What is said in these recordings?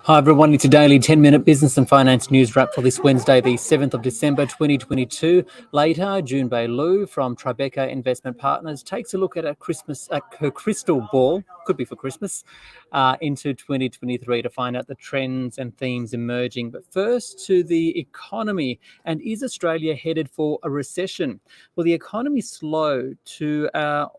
Hi everyone, it's a daily 10-minute business and finance news wrap for this Wednesday, the 7th of December 2022. Later, Jun Bei Liu from Tribeca Investment Partners takes a look at her crystal ball, could be for Christmas, into 2023 to find out the trends and themes emerging. But first to the economy, and is Australia headed for a recession? Well, the economy slowed to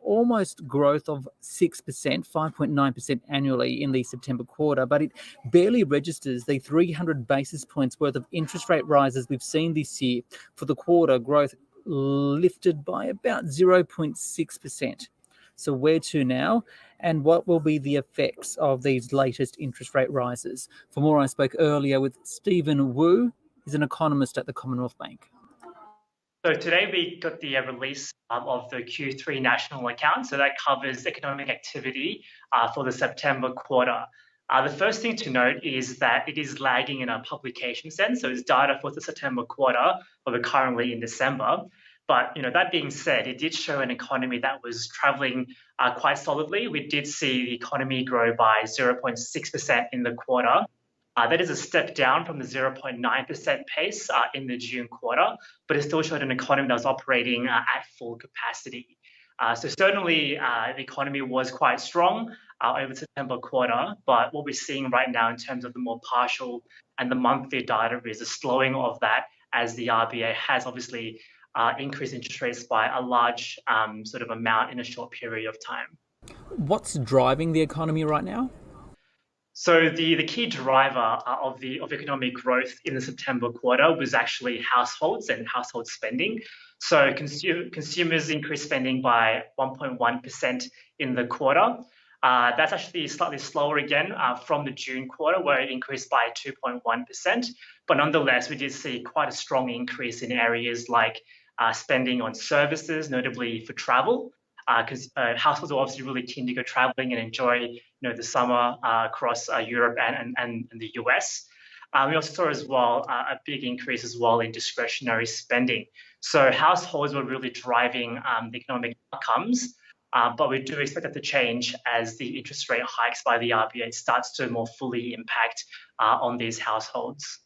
almost growth of 6%, 5.9% annually in the September quarter, but it barely registers the 300 basis points worth of interest rate rises we've seen this year. For the quarter, growth lifted by about 0.6%. So where to now? And what will be the effects of these latest interest rate rises? For more, I spoke earlier with Stephen Wu. He's an economist at the Commonwealth Bank. So today we got the release of the Q3 national account. So that covers economic activity for the September quarter. The first thing to note is that it is lagging in a publication sense. So it's data for the September quarter, but we're currently in December. But that being said, it did show an economy that was traveling quite solidly. We did see the economy grow by 0.6% in the quarter. That is a step down from the 0.9% pace in the June quarter, but it still showed an economy that was operating at full capacity. So certainly the economy was quite strong over the September quarter, but what we're seeing right now in terms of the more partial and the monthly data is a slowing of that, as the RBA has obviously increased interest rates by a large sort of amount in a short period of time. What's driving the economy right now? So the key driver of economic growth in the September quarter was actually households and household spending. So consumers increased spending by 1.1% in the quarter. That's actually slightly slower again from the June quarter, where it increased by 2.1%. But nonetheless, we did see quite a strong increase in areas like spending on services, notably for travel, because households are obviously really keen to go traveling and enjoy the summer across Europe and the US. We also saw as well a big increase as well in discretionary spending. So households were really driving the economic outcomes, but we do expect that to change as the interest rate hikes by the RBA starts to more fully impact on these households.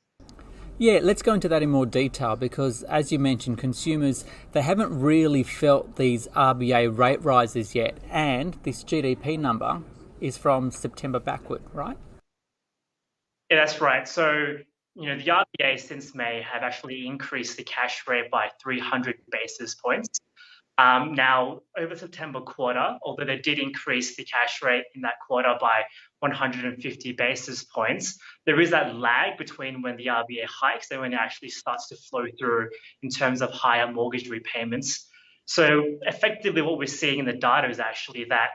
Yeah, let's go into that in more detail because, as you mentioned, consumers, they haven't really felt these RBA rate rises yet, and this GDP number is from September backward, right? Yeah, that's right. So, the RBA since May have actually increased the cash rate by 300 basis points. Now, over September quarter, although they did increase the cash rate in that quarter by 150 basis points, there is that lag between when the RBA hikes and when it actually starts to flow through in terms of higher mortgage repayments. So effectively what we're seeing in the data is actually that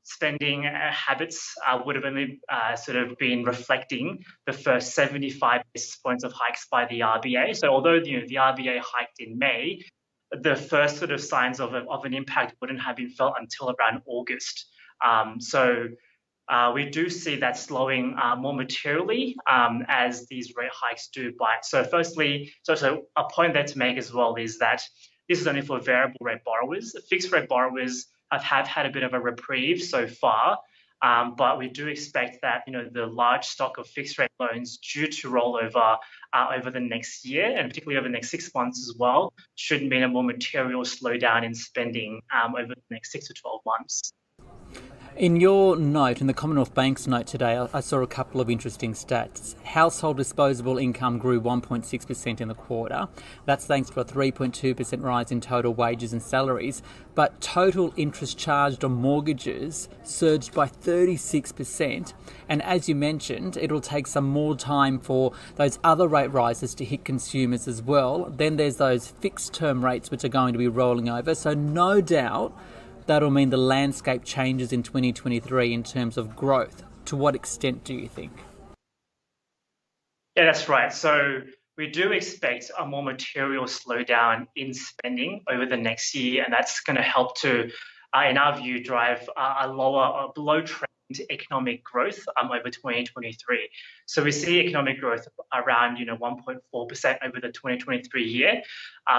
spending habits would have only sort of been reflecting the first 75 basis points of hikes by the RBA. So although the RBA hiked in May, the first sort of signs of an impact wouldn't have been felt until around August. So we do see that slowing more materially as these rate hikes do bite. So firstly, so a point there to make as well is that this is only for variable rate borrowers. Fixed rate borrowers have had a bit of a reprieve so far, but we do expect that the large stock of fixed rate loans due to roll over over the next year, and particularly over the next 6 months as well, should mean a more material slowdown in spending over the next 6 to 12 months. In your note, in the Commonwealth Bank's note today, I saw a couple of interesting stats. Household disposable income grew 1.6% in the quarter. That's thanks to a 3.2% rise in total wages and salaries. But total interest charged on mortgages surged by 36%. And as you mentioned, it'll take some more time for those other rate rises to hit consumers as well. Then there's those fixed term rates which are going to be rolling over. So no doubt that'll mean the landscape changes in 2023 in terms of growth. To what extent do you think? Yeah, that's right. So we do expect a more material slowdown in spending over the next year, and that's going to help to, in our view, drive a lower, below trend economic growth over 2023. So we see economic growth around 1.4% over the 2023 year,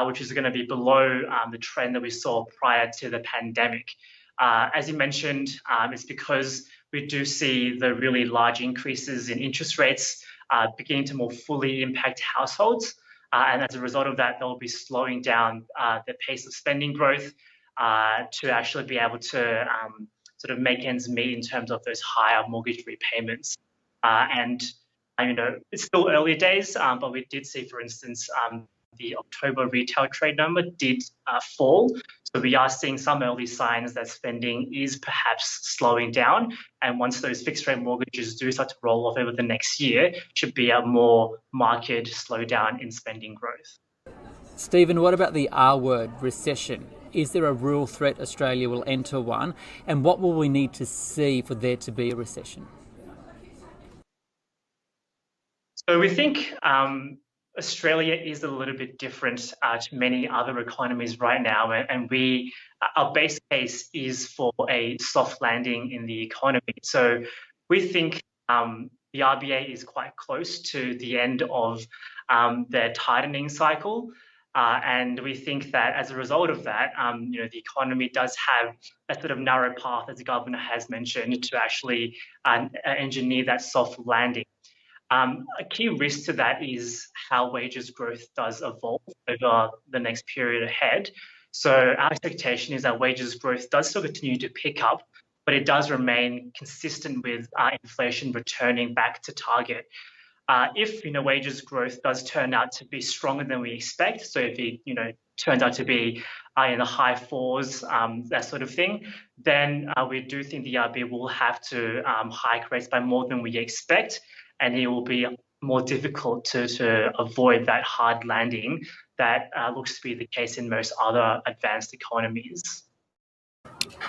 which is going to be below the trend that we saw prior to the pandemic. As you mentioned, it's because we do see the really large increases in interest rates beginning to more fully impact households. And as a result of that, they'll be slowing down the pace of spending growth to actually be able to sort of make ends meet in terms of those higher mortgage repayments. And it's still early days, but we did see, for instance, the October retail trade number did fall. So we are seeing some early signs that spending is perhaps slowing down. And once those fixed rate mortgages do start to roll off over the next year, should be a more marked slowdown in spending growth. Stephen, what about the R word, recession? Is there a real threat Australia will enter one? And what will we need to see for there to be a recession? So we think Australia is a little bit different to many other economies right now, and our base case is for a soft landing in the economy. So we think the RBA is quite close to the end of their tightening cycle, and we think that as a result of that, the economy does have a sort of narrow path, as the governor has mentioned, to actually engineer that soft landing. A key risk to that is how wages growth does evolve over the next period ahead. So our expectation is that wages growth does still continue to pick up, but it does remain consistent with inflation returning back to target. If wages growth does turn out to be stronger than we expect, so if it turns out to be in the high fours, that sort of thing, then we do think the RBA will have to hike rates by more than we expect, and it will be more difficult to avoid that hard landing that looks to be the case in most other advanced economies.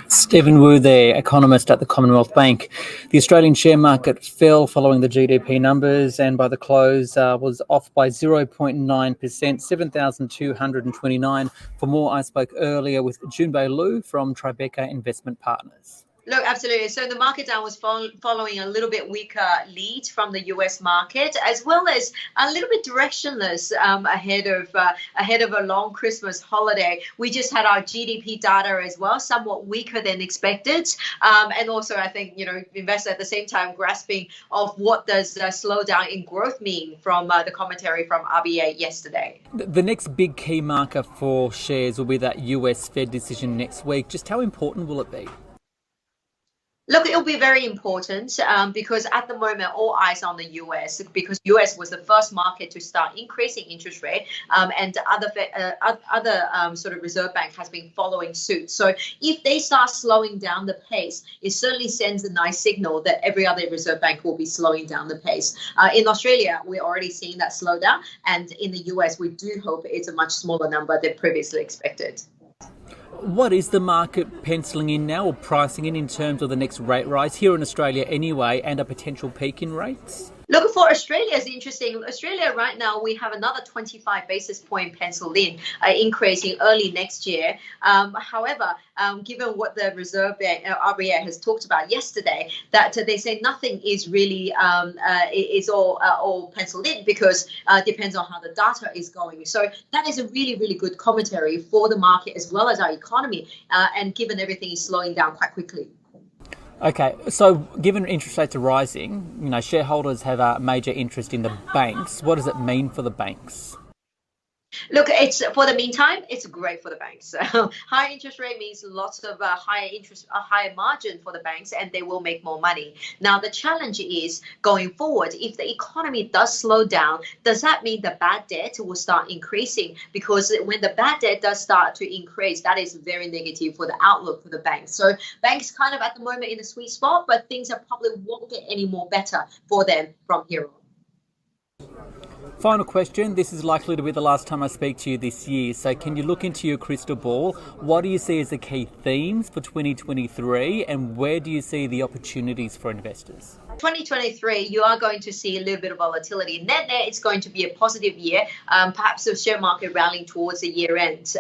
Stephen Wu there, economist at the Commonwealth Bank. The Australian share market fell following the GDP numbers and by the close was off by 0.9%, 7,229. For more, I spoke earlier with Jun Bei Liu from Tribeca Investment Partners. Look, absolutely. So the market down was following a little bit weaker lead from the US market, as well as a little bit directionless ahead of a long Christmas holiday. We just had our GDP data as well, somewhat weaker than expected, and also I think investors at the same time grasping of what does a slowdown in growth mean from the commentary from RBA yesterday. The next big key marker for shares will be that US Fed decision next week. Just how important will it be? Look, it'll be very important because at the moment, all eyes on the US, because US was the first market to start increasing interest rate, and other sort of reserve bank has been following suit. So if they start slowing down the pace, it certainly sends a nice signal that every other reserve bank will be slowing down the pace. In Australia, we're already seeing that slowdown, and in the US, we do hope it's a much smaller number than previously expected. What is the market penciling in now or pricing in terms of the next rate rise here in Australia anyway and a potential peak in rates? Look, for Australia, it's interesting. Australia right now, we have another 25 basis point penciled in, increasing early next year. However, given what the Reserve Bank, RBA has talked about yesterday, that they say nothing is really is all penciled in because depends on how the data is going. So that is a really, really good commentary for the market as well as our economy, and given everything is slowing down quite quickly. Okay, so given interest rates are rising, shareholders have a major interest in the banks. What does it mean for the banks? Look, it's for the meantime, it's great for the banks. High interest rate means lots of higher margin for the banks, and they will make more money. Now, the challenge is going forward, if the economy does slow down, does that mean the bad debt will start increasing? Because when the bad debt does start to increase, that is very negative for the outlook for the banks. So banks kind of at the moment in the sweet spot, but things are probably won't get any more better for them from here on. Final question. This is likely to be the last time I speak to you this year. So can you look into your crystal ball? What do you see as the key themes for 2023 and where do you see the opportunities for investors? 2023, you are going to see a little bit of volatility. Net, it's going to be a positive year, perhaps the share market rallying towards the year end.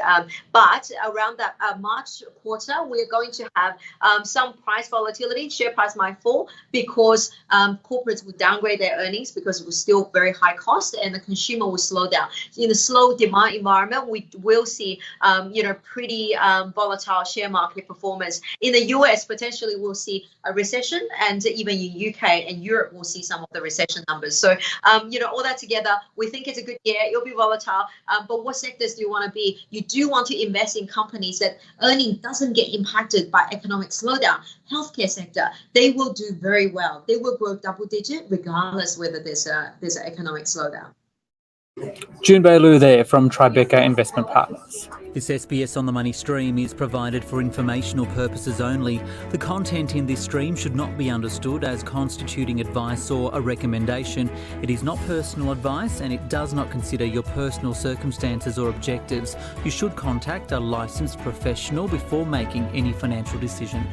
But around that March quarter, we're going to have some price volatility. Share price might fall because corporates will downgrade their earnings because it was still very high cost, and the consumer will slow down. In a slow demand environment, we will see pretty volatile share market performance. In the US, potentially we'll see a recession, and even in UK and Europe will see some of the recession numbers. So, all that together, we think it's a good year. It'll be volatile. But what sectors do you want to be? You do want to invest in companies that earning doesn't get impacted by economic slowdown. Healthcare sector, they will do very well. They will grow double digit regardless whether there's an economic slowdown. Jun Bei Liu there from Tribeca Investment Partners. This SBS On The Money stream is provided for informational purposes only. The content in this stream should not be understood as constituting advice or a recommendation. It is not personal advice and it does not consider your personal circumstances or objectives. You should contact a licensed professional before making any financial decision.